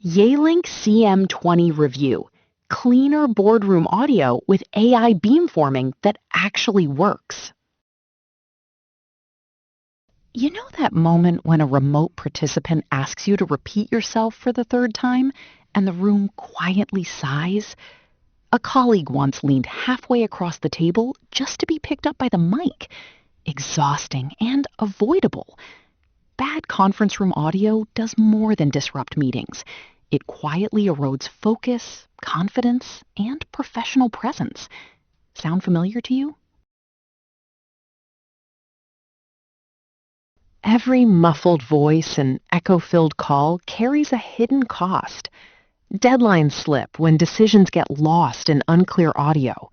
Yealink CM20 review. Cleaner boardroom audio with AI beamforming that actually works. You know that moment when a remote participant asks you to repeat yourself for the third time and the room quietly sighs? A colleague once leaned halfway across the table just to be picked up by the mic. Exhausting and avoidable. Bad conference room audio does more than disrupt meetings. It quietly erodes focus, confidence, and professional presence. Sound familiar to you? Every muffled voice and echo-filled call carries a hidden cost. Deadlines slip when decisions get lost in unclear audio.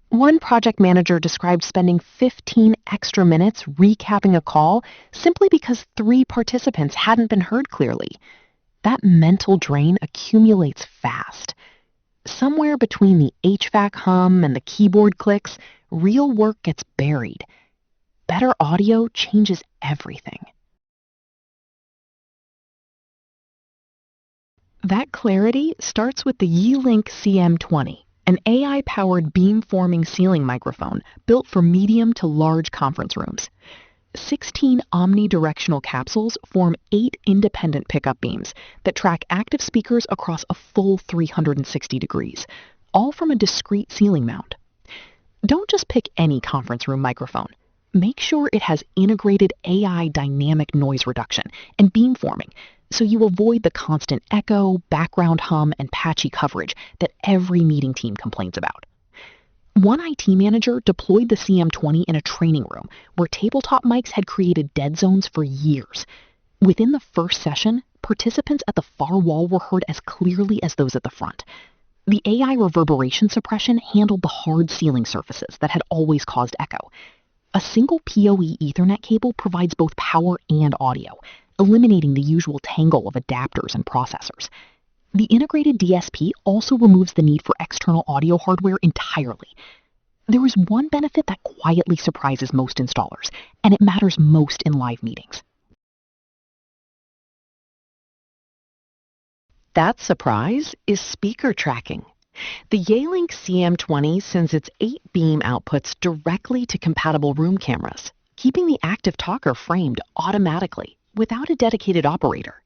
One project manager described spending 15 extra minutes recapping a call simply because 3 participants hadn't been heard clearly. That mental drain accumulates fast. Somewhere between the HVAC hum and the keyboard clicks, real work gets buried. Better audio changes everything. That clarity starts with the Yealink CM20, an AI-powered beamforming ceiling microphone built for medium to large conference rooms. 16 omnidirectional capsules form 8 independent pickup beams that track active speakers across a full 360 degrees, all from a discrete ceiling mount. Don't just pick any conference room microphone. Make sure it has integrated AI dynamic noise reduction and beamforming, so you avoid the constant echo, background hum, and patchy coverage that every meeting team complains about. One IT manager deployed the CM20 in a training room where tabletop mics had created dead zones for years. Within the first session, participants at the far wall were heard as clearly as those at the front. The AI reverberation suppression handled the hard ceiling surfaces that had always caused echo. A single PoE Ethernet cable provides both power and audio, eliminating the usual tangle of adapters and processors. The integrated DSP also removes the need for external audio hardware entirely. There is one benefit that quietly surprises most installers, and it matters most in live meetings. That surprise is speaker tracking. The Yealink CM20 sends its 8 beam outputs directly to compatible room cameras, keeping the active talker framed automatically without a dedicated operator.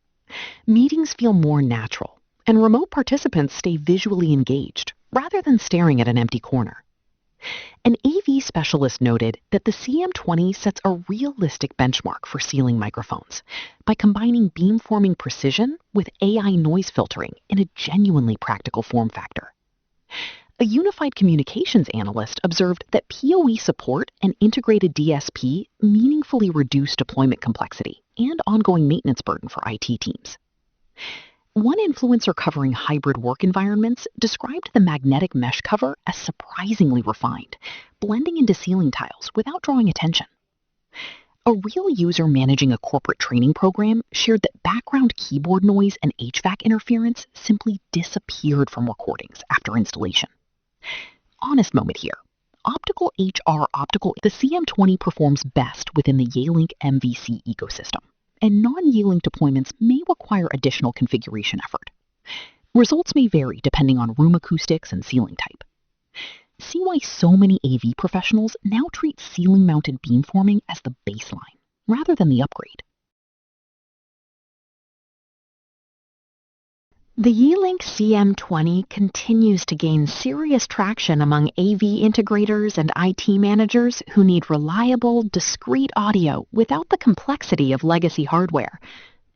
Meetings feel more natural, and remote participants stay visually engaged rather than staring at an empty corner. An AV specialist noted that the CM20 sets a realistic benchmark for ceiling microphones by combining beamforming precision with AI noise filtering in a genuinely practical form factor. A unified communications analyst observed that PoE support and integrated DSP meaningfully reduce deployment complexity and ongoing maintenance burden for IT teams. One influencer covering hybrid work environments described the magnetic mesh cover as surprisingly refined, blending into ceiling tiles without drawing attention. A real user managing a corporate training program shared that background keyboard noise and HVAC interference simply disappeared from recordings after installation. Honest moment here. Optical HR optical, the CM20 performs best within the Yealink MVC ecosystem, and non-Yealink deployments may require additional configuration effort. Results may vary depending on room acoustics and ceiling type. See why so many AV professionals now treat ceiling-mounted beamforming as the baseline, rather than the upgrade. The Yealink CM20 continues to gain serious traction among AV integrators and IT managers who need reliable, discrete audio without the complexity of legacy hardware.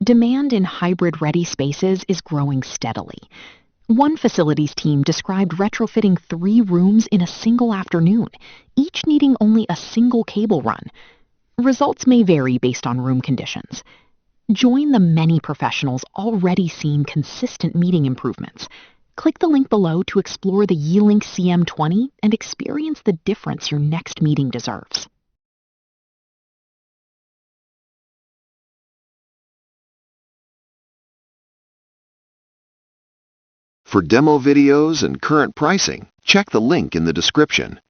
Demand in hybrid-ready spaces is growing steadily. One facilities team described retrofitting 3 rooms in a single afternoon, each needing only a single cable run. Results may vary based on room conditions. Join the many professionals already seeing consistent meeting improvements. Click the link below to explore the Yealink CM20 and experience the difference your next meeting deserves. For demo videos and current pricing, check the link in the description.